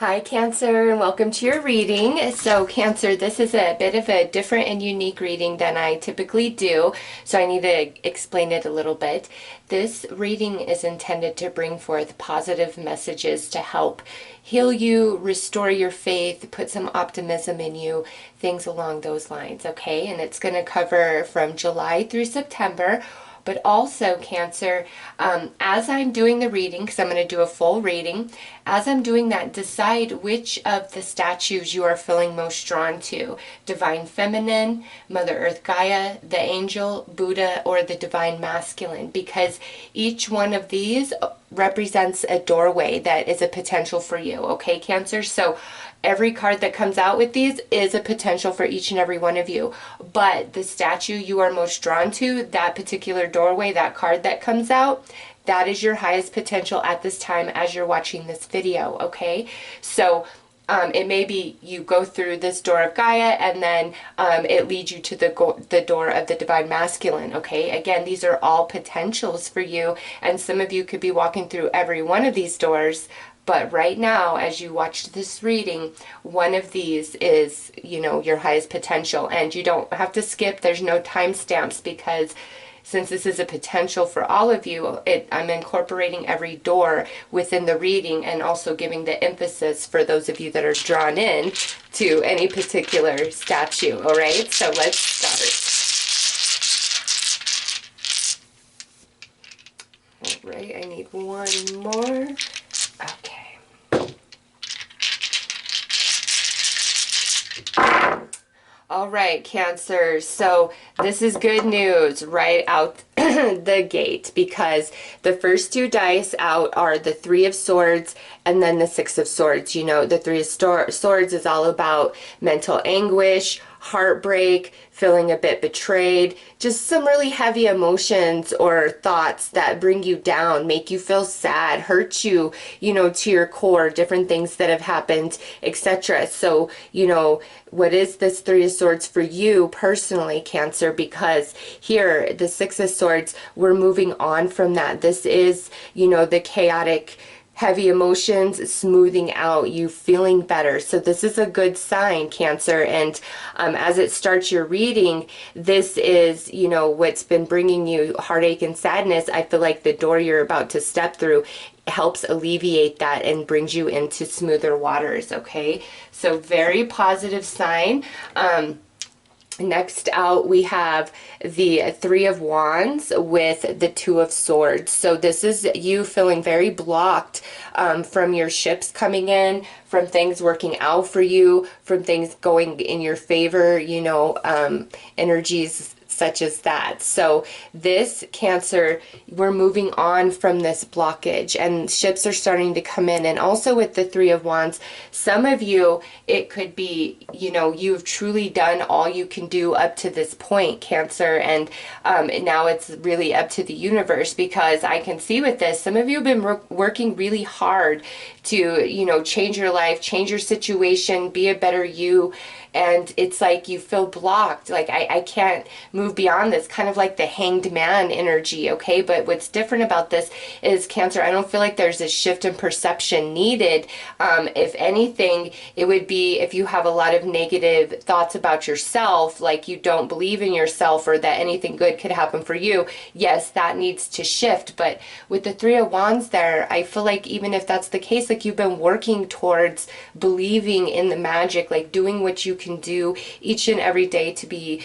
Hi Cancer, and welcome to your reading. So Cancer, this is a bit of a different and unique reading than I typically do, so I need to explain it a little bit. This reading is intended to bring forth positive messages to help heal you, restore your faith, put some optimism in you, things along those lines, okay? And it's going to cover from July through September. But also, Cancer, as I'm doing the reading, because I'm going to do a full reading, as I'm doing that, decide which of the statues you are feeling most drawn to. Divine Feminine, Mother Earth Gaia, the Angel, Buddha, or the Divine Masculine, because each one of these represents a doorway that is a potential for you, okay, Cancer? So every card that comes out with these is a potential for each and every one of you. But the statue you are most drawn to, that particular doorway, that card that comes out, that is your highest potential at this time as you're watching this video, okay? So it may be you go through this door of Gaia and then it leads you to the door of the Divine Masculine, okay? Again, these are all potentials for you, and some of you could be walking through every one of these doors. But right now, as you watch this reading, one of these is, your highest potential. And you don't have to skip. There's no timestamps because since this is a potential for all of you, I'm incorporating every door within the reading and also giving the emphasis for those of you that are drawn in to any particular statue. All right, so let's start. All right, I need one more. Okay. All right, Cancer. So this is good news right out the gate, because the first two dice out are the Three of Swords and then the Six of Swords. The Three of Swords is all about mental anguish, heartbreak, feeling a bit betrayed, just some really heavy emotions or thoughts that bring you down, make you feel sad, hurt you, to your core, different things that have happened, etc. So, what is this Three of Swords for you personally, Cancer? Because here, the Six of Swords, we're moving on from that. This is, the chaotic, heavy emotions smoothing out, you feeling better. So this is a good sign, Cancer. And as it starts your reading, this is, what's been bringing you heartache and sadness. I feel like the door you're about to step through helps alleviate that and brings you into smoother waters, okay? So very positive sign. Next out, we have the Three of Wands with the Two of Swords. So this is you feeling very blocked from your ships coming in, from things working out for you, from things going in your favor, energies such as that. So this, Cancer, we're moving on from this blockage and ships are starting to come in. And also with the Three of Wands, some of you, it could be, you've truly done all you can do up to this point, Cancer, and now it's really up to the universe, because I can see with this, some of you have been working really hard to, change your life, change your situation, be a better you. And it's like you feel blocked, like I can't move beyond this, kind of like the Hanged Man energy, okay? But what's different about this is, Cancer, I don't feel like there's a shift in perception needed. If anything, it would be if you have a lot of negative thoughts about yourself, like you don't believe in yourself or that anything good could happen for you, yes, that needs to shift. But with the Three of Wands there, I feel like even if that's the case, like you've been working towards believing in the magic, like doing what you can do each and every day to be,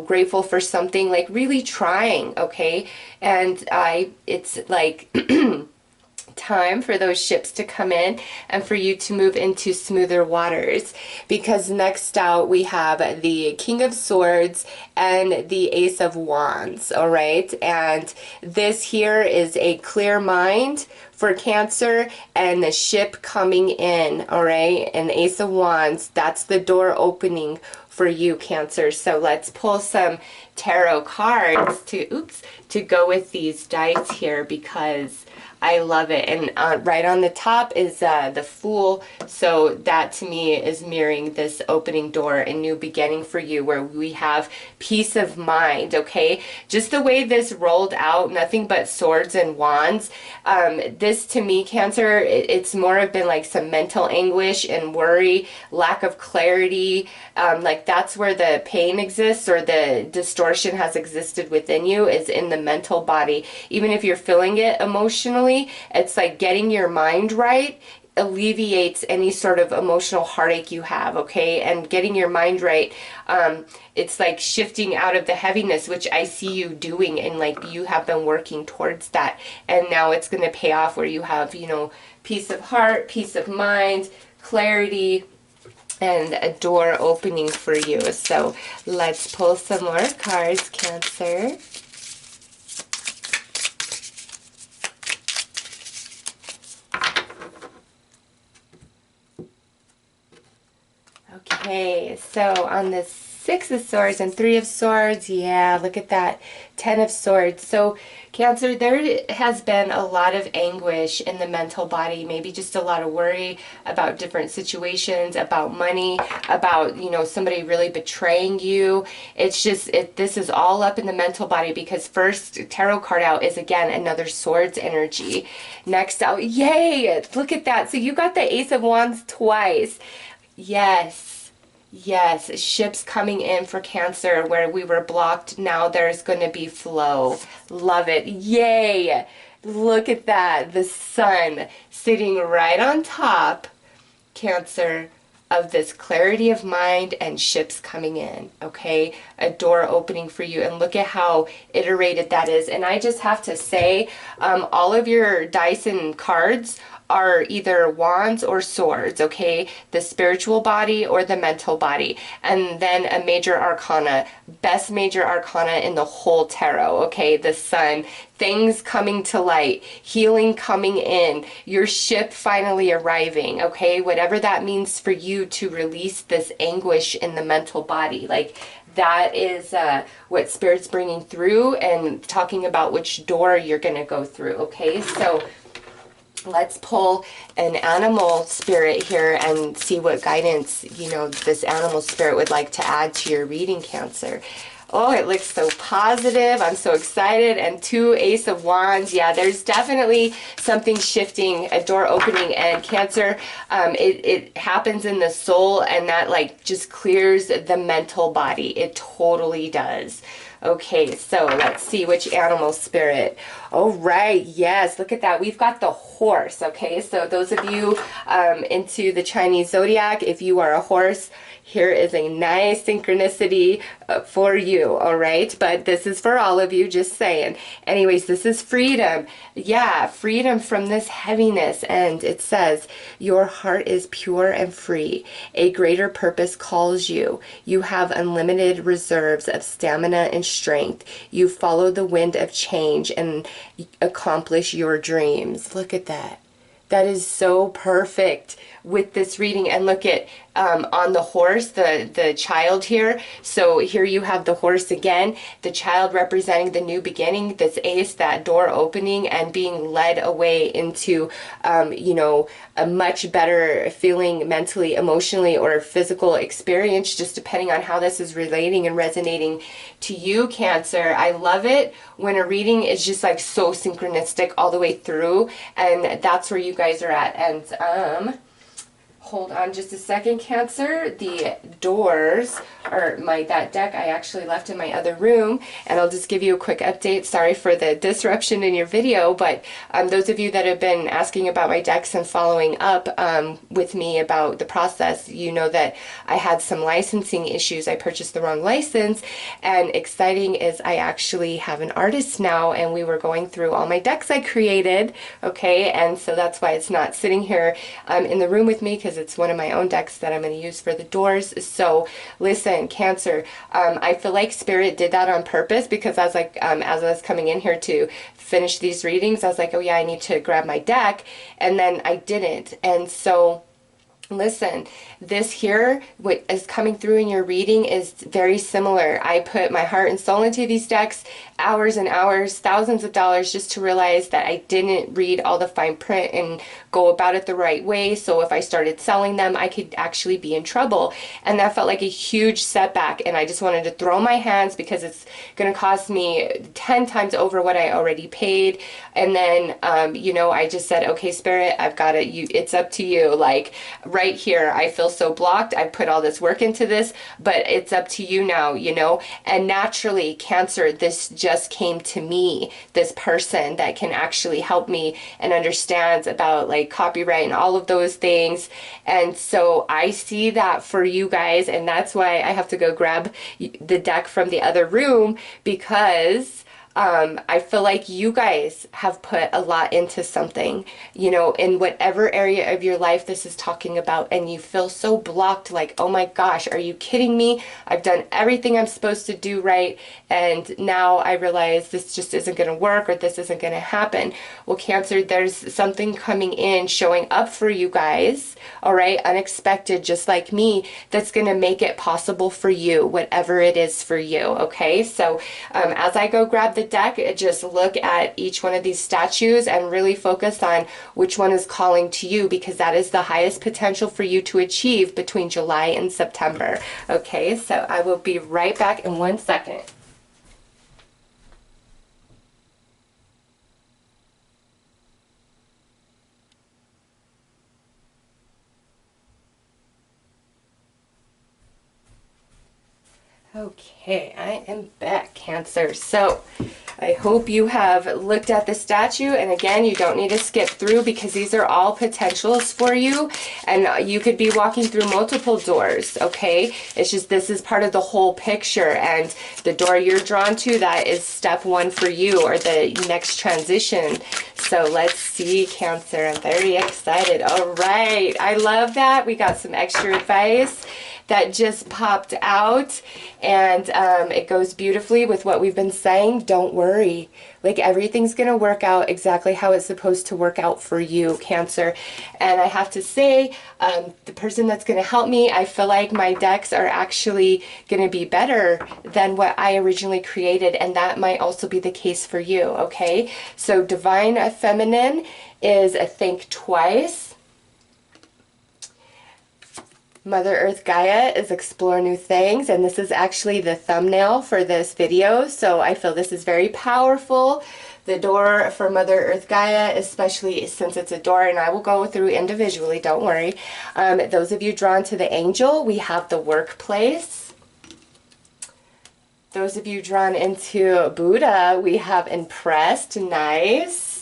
grateful for something, like really trying, okay? And it's like time for those ships to come in and for you to move into smoother waters, because next out we have the King of Swords and the Ace of Wands. All right, and this here is a clear mind for Cancer and the ship coming in. All right, and the Ace of Wands, that's the door opening for you, Cancer. So let's pull some tarot cards to go with these dice here, because I love it. And right on the top is the Fool. So that to me is mirroring this opening door and new beginning for you, where we have peace of mind, okay? Just the way this rolled out, nothing but swords and wands. This to me, Cancer, it's more of been like some mental anguish and worry, lack of clarity. Like that's where the pain exists, or the distortion has existed within you, is in the mental body. Even if you're feeling it emotionally, it's like getting your mind right alleviates any sort of emotional heartache you have, okay? And getting your mind right, it's like shifting out of the heaviness, which I see you doing, and like you have been working towards that, and now it's going to pay off, where you have, you know, peace of heart, peace of mind, clarity, and a door opening for you. So let's pull some more cards, Cancer. Okay, so on this Six of Swords and Three of Swords, yeah, look at that, 10 of Swords. So Cancer, there has been a lot of anguish in the mental body, maybe just a lot of worry about different situations, about money, about, you know, somebody really betraying you. It's just, this is all up in the mental body, because first tarot card out is, again, another Swords energy. Next out, yay, look at that. So you got the Ace of Wands twice. Yes, yes, ships coming in for Cancer where we were blocked. Now there's going to be flow. Love it. Yay. Look at that. The sun sitting right on top, Cancer, of this clarity of mind and ships coming in, okay? A door opening for you. And look at how iterated that is. And I just have to say, all of your dice and cards are either wands or swords, okay? The spiritual body or the mental body. And then a major arcana, best major arcana in the whole tarot, okay? The sun, things coming to light, healing coming in, your ship finally arriving, okay? Whatever that means for you to release this anguish in the mental body. Like, that is what Spirit's bringing through, and talking about which door you're going to go through, okay? So let's pull an animal spirit here and see what guidance, you know, this animal spirit would like to add to your reading, Cancer. Oh, it looks so positive. I'm so excited. And 2 Ace of Wands. Yeah, there's definitely something shifting, a door opening. And Cancer, it happens in the soul, and that like just clears the mental body. It totally does. Okay, so let's see which animal spirit. All right, yes, look at that. We've got the horse, okay? So those of you into the Chinese zodiac, if you are a horse, here is a nice synchronicity for you, all right? But this is for all of you, just saying. Anyways, this is freedom. Yeah, freedom from this heaviness. And it says, your heart is pure and free. A greater purpose calls you. You have unlimited reserves of stamina and strength. You follow the wind of change and accomplish your dreams. Look at that. That is so perfect with this reading. And look at on the horse, the child here. So here you have the horse again, the child representing the new beginning, this ace, that door opening and being led away into, you know, a much better feeling mentally, emotionally, or physical experience, just depending on how this is relating and resonating to you, Cancer. I love it when a reading is just like so synchronistic all the way through, and that's where you guys are at. And hold on just a second, Cancer. The doors are that deck I actually left in my other room, and I'll just give you a quick update. Sorry for the disruption in your video, but those of you that have been asking about my decks and following up with me about the process, you know that I had some licensing issues. I purchased the wrong license, and exciting is I actually have an artist now, and we were going through all my decks I created, okay? And so that's why it's not sitting here in the room with me, because it's one of my own decks that I'm going to use for the doors. So listen, Cancer, I feel like Spirit did that on purpose, because I was like, as I was coming in here to finish these readings, I was like, oh yeah, I need to grab my deck, and then I didn't. And so Listen, this here, what is coming through in your reading is very similar. I put my heart and soul into these decks, hours and hours, thousands of dollars, just to realize that I didn't read all the fine print and go about it the right way. So if I started selling them, I could actually be in trouble. And that felt like a huge setback. And I just wanted to throw my hands because it's going to cost me 10 times over what I already paid. And then, you know, I just said, okay, Spirit, I've got it. It's up to you. Like, right here, I feel so blocked. I put all this work into this, but it's up to you now, you know. And naturally, Cancer, this just came to me, this person that can actually help me and understands about like copyright and all of those things. And so I see that for you guys, and that's why I have to go grab the deck from the other room, because I feel like you guys have put a lot into something, you know, in whatever area of your life this is talking about, and you feel so blocked, like, oh my gosh, are you kidding me? I've done everything I'm supposed to do right, and now I realize this just isn't going to work, or this isn't going to happen. Well, Cancer, there's something coming in, showing up for you guys, all right, unexpected, just like me, that's going to make it possible for you, whatever it is for you, okay? So as I go grab the deck, just look at each one of these statues and really focus on which one is calling to you, because that is the highest potential for you to achieve between July and September. Okay, so I will be right back in 1 second. Okay, I am back, Cancer. So I hope you have looked at the statue, and again, you don't need to skip through because these are all potentials for you, and you could be walking through multiple doors, okay? It's just this is part of the whole picture, and the door you're drawn to, that is step 1 for you, or the next transition. So let's see, Cancer. I'm very excited. All right, I love that. We got some extra advice that just popped out, and it goes beautifully with what we've been saying. Don't worry, like everything's gonna work out exactly how it's supposed to work out for you, Cancer. And I have to say, the person that's gonna help me, I feel like my decks are actually gonna be better than what I originally created, and that might also be the case for you, okay? So Divine Feminine is a think twice. Mother Earth Gaia is explore new things, and this is actually the thumbnail for this video, so I feel this is very powerful. The door for Mother Earth Gaia, especially since it's a door, and I will go through individually, don't worry. Those of you drawn to the angel, we have the workplace. Those of you drawn into Buddha, we have impressed, nice.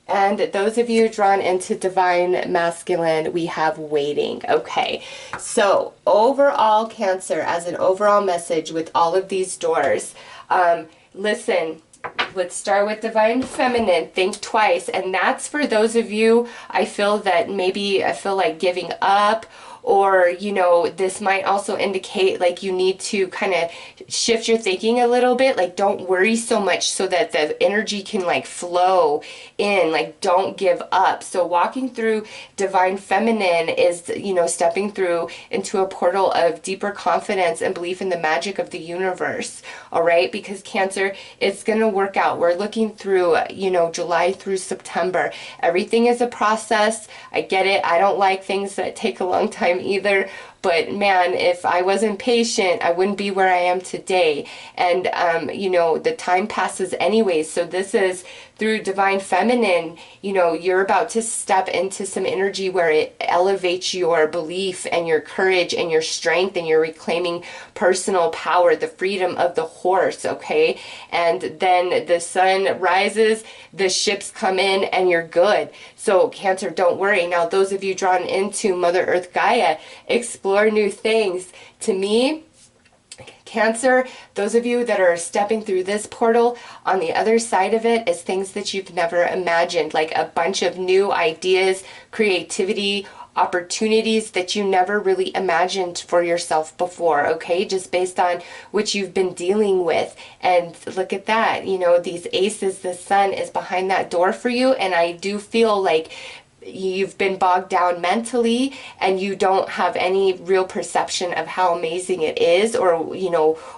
And those of you drawn into Divine Masculine, we have waiting. Okay, so overall, Cancer, as an overall message with all of these doors, listen, let's start with Divine Feminine, think twice. And that's for those of you, I feel that maybe I feel like giving up, or, you know, this might also indicate like you need to kind of shift your thinking a little bit. Like, don't worry so much so that the energy can like flow in. Like, don't give up. So walking through Divine Feminine is, you know, stepping through into a portal of deeper confidence and belief in the magic of the universe. All right, because Cancer, it's gonna work out. We're looking through, you know, July through September. Everything is a process. I get it. I don't like things that take a long time either, but man, if I wasn't patient, I wouldn't be where I am today. And you know, the time passes anyways. So this is through Divine Feminine, you know, you're about to step into some energy where it elevates your belief and your courage and your strength, and you're reclaiming personal power, the freedom of the horse, okay? And then the sun rises, the ships come in, and you're good. So Cancer, don't worry. Now, those of you drawn into Mother Earth Gaia, explore new things. To me, Cancer, those of you that are stepping through this portal, on the other side of it is things that you've never imagined, like a bunch of new ideas, creativity, opportunities that you never really imagined for yourself before, okay? Just based on what you've been dealing with. And look at that, you know, these aces, the sun is behind that door for you, and I do feel like you've been bogged down mentally and you don't have any real perception of how amazing it is, or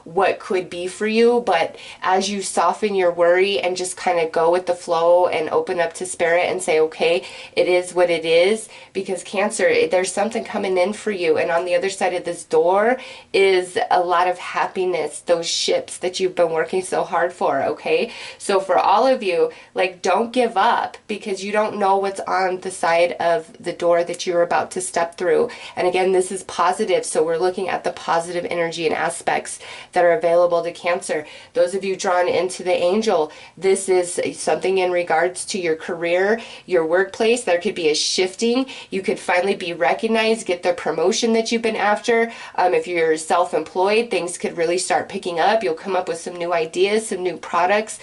what could be for you. But as you soften your worry and just kind of go with the flow and open up to spirit and say, okay, it is what it is, because Cancer, there's something coming in for you, and on the other side of this door is a lot of happiness, those ships that you've been working so hard for. Okay, so for all of you, like, don't give up, because you don't know what's on the side of the door that you're about to step through. And again, this is positive, so we're looking at the positive energy and aspects that are available to Cancer. Those of you drawn into the angel, this is something in regards to your career, your workplace. There could be a shifting. You could finally be recognized, get the promotion that you've been after. If you're self-employed, things could really start picking up. You'll come up with some new ideas, some new products.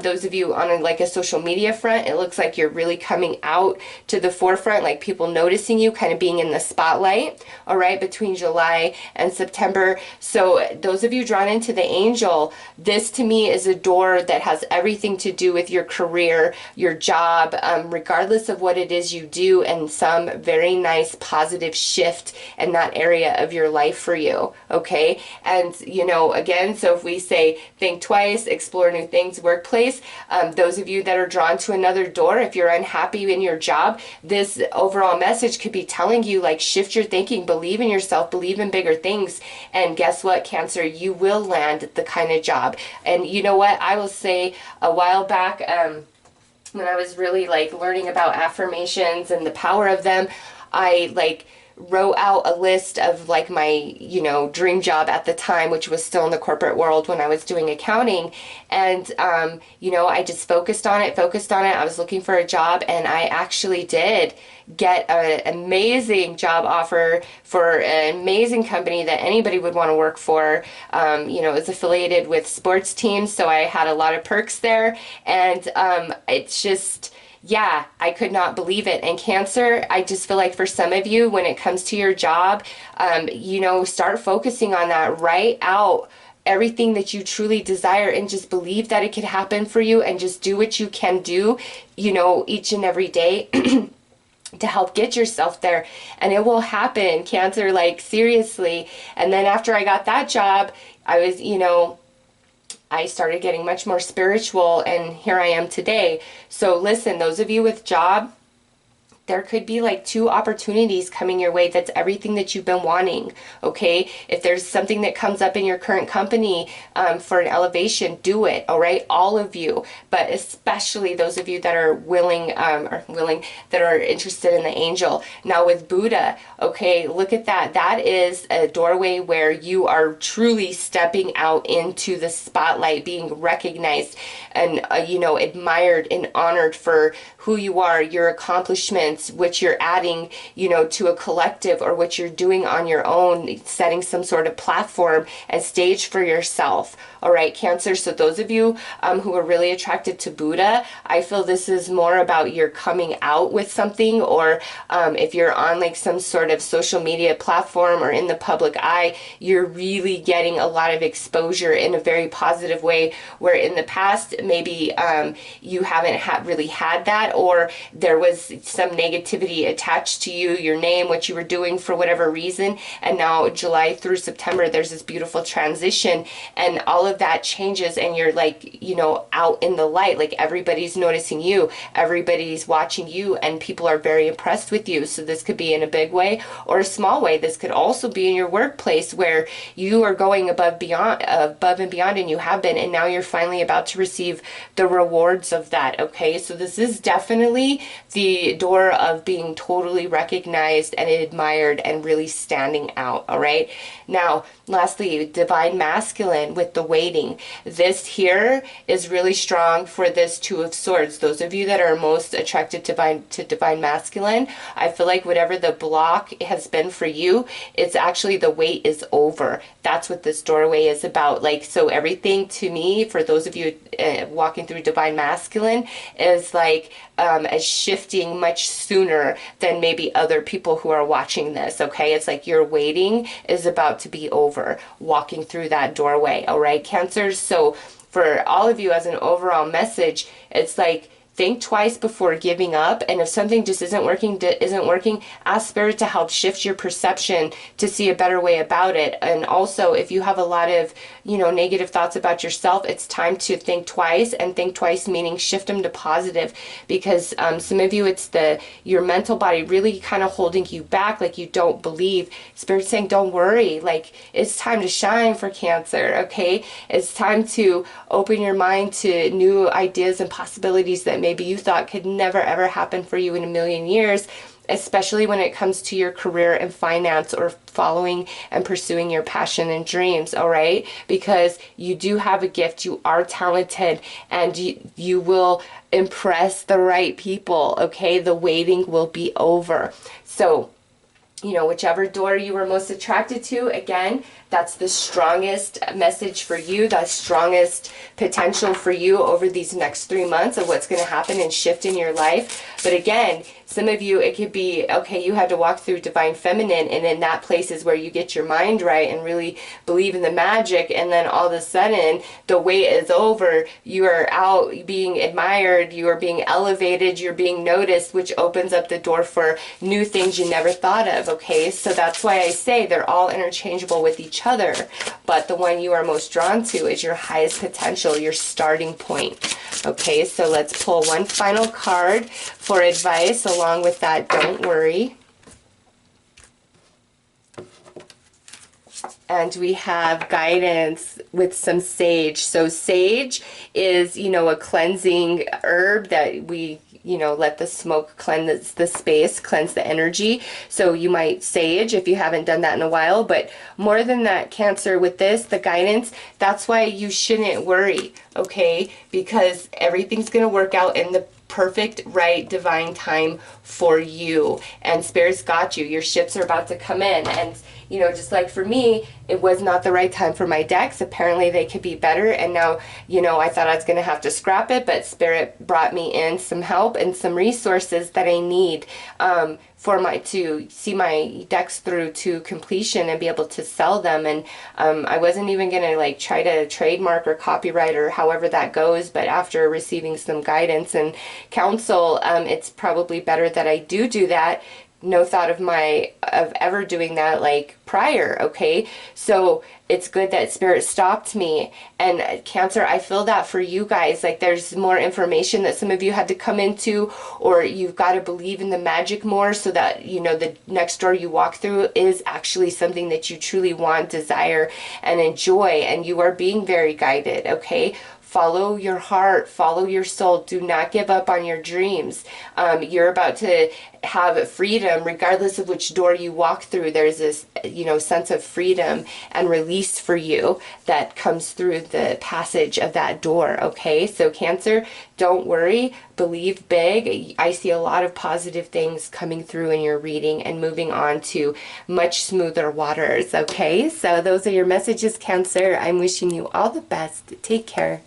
Those of you on like a social media front, it looks like you're really coming out to the forefront, like people noticing you, kind of being in the spotlight, all right, between July and September. So those of you drawn into the angel, this to me is a door that has everything to do with your career, your job, regardless of what it is you do, and some very nice positive shift in that area of your life for you, okay? And, again, so if we say think twice, explore new things, workplace, those of you that are drawn to another door, if you're unhappy in your job, this overall message could be telling you, like, shift your thinking, believe in yourself, believe in bigger things, and guess what, Cancer, you will land the kind of job. And you know what, I will say, a while back, when I was really like learning about affirmations and the power of them, I like wrote out a list of like my, dream job at the time, which was still in the corporate world when I was doing accounting. And, I just focused on it. I was looking for a job, and I actually did get an amazing job offer for an amazing company that anybody would want to work for. It's affiliated with sports teams, so I had a lot of perks there. And it's just, yeah, I could not believe it. And Cancer, I just feel like for some of you, when it comes to your job, start focusing on that. Write out everything that you truly desire and just believe that it could happen for you, and just do what you can do, each and every day to help get yourself there, and it will happen, Cancer, like seriously. And then after I got that job, I was, I started getting much more spiritual, and here I am today. So listen, those of you with job, there could be like 2 opportunities coming your way. That's everything that you've been wanting, okay? If there's something that comes up in your current company for an elevation, do it, all right? All of you, but especially those of you that are that are interested in the angel. Now with Buddha, okay, look at that. That is a doorway where you are truly stepping out into the spotlight, being recognized and, admired and honored for who you are, your accomplishments, what you're adding, to a collective, or what you're doing on your own, setting some sort of platform and stage for yourself. All right, Cancer. So those of you who are really attracted to Buddha, I feel this is more about your coming out with something, or if you're on like some sort of social media platform or in the public eye, you're really getting a lot of exposure in a very positive way, where in the past, maybe you haven't really had that, or there was some negativity attached to you, your name, what you were doing for whatever reason. And now July through September, there's this beautiful transition, and all of that changes, and you're like, out in the light, like everybody's noticing you, everybody's watching you, and people are very impressed with you. So this could be in a big way or a small way. This could also be in your workplace, where you are going above and beyond, and you have been, and now you're finally about to receive the rewards of that. Okay, so this is definitely the door of being totally recognized and admired and really standing out. All right, now lastly, divine masculine with the waiting. This here is really strong for this 2 of Swords. Those of you that are most attracted to divine masculine, I feel like whatever the block has been for you, it's actually the wait is over. That's what this doorway is about. Like, so everything to me, for those of you walking through divine masculine, is like as shifting much sooner than maybe other people who are watching this. Okay, it's like your waiting is about to be over, walking through that doorway. All right, Cancers. So for all of you, as an overall message, it's like think twice before giving up. And if something just isn't working, ask Spirit to help shift your perception to see a better way about it. And also, if you have a lot of, negative thoughts about yourself, it's time to think twice, and think twice meaning shift them to positive, because some of you, it's your mental body really kind of holding you back, like you don't believe. Spirit's saying, don't worry, like it's time to shine for Cancer, okay? It's time to open your mind to new ideas and possibilities that maybe you thought could never ever happen for you in a million years, especially when it comes to your career and finance, or following and pursuing your passion and dreams, all right? Because you do have a gift, you are talented, and you will impress the right people, okay? The waiting will be over. So, whichever door you were most attracted to, again, that's the strongest message for you, the strongest potential for you over these next 3 months of what's going to happen and shift in your life. But again, some of you, it could be, okay, you had to walk through Divine Feminine, and in that place is where you get your mind right and really believe in the magic, and then all of a sudden, the wait is over, you are out being admired, you are being elevated, you're being noticed, which opens up the door for new things you never thought of, okay? So that's why I say they're all interchangeable with each other, but the one you are most drawn to is your highest potential, your starting point. Okay, so let's pull one final card for advice along with that don't worry. And we have guidance with some sage. So sage is, a cleansing herb that we let the smoke cleanse the space, cleanse the energy. So you might sage if you haven't done that in a while. But more than that, Cancer, with this, the guidance, that's why you shouldn't worry, okay? Because everything's going to work out in the perfect, right, divine time for you. And Spirit's got you. Your ships are about to come in. And just like for me, it was not the right time for my decks. Apparently they could be better. And now, I thought I was going to have to scrap it, but Spirit brought me in some help and some resources that I need to see my decks through to completion and be able to sell them. And I wasn't even going to try to trademark or copyright or however that goes, but after receiving some guidance and counsel, it's probably better that I do that. No thought of ever doing that prior, okay? So it's good that Spirit stopped me. And Cancer, I feel that for you guys, there's more information that some of you had to come into, or you've got to believe in the magic more so that, the next door you walk through is actually something that you truly want, desire, and enjoy, and you are being very guided, okay? Follow your heart, follow your soul. Do not give up on your dreams. You're about to have freedom regardless of which door you walk through. There's this, sense of freedom and release for you that comes through the passage of that door, okay? So Cancer, don't worry, believe big. I see a lot of positive things coming through in your reading and moving on to much smoother waters, okay? So those are your messages, Cancer. I'm wishing you all the best. Take care.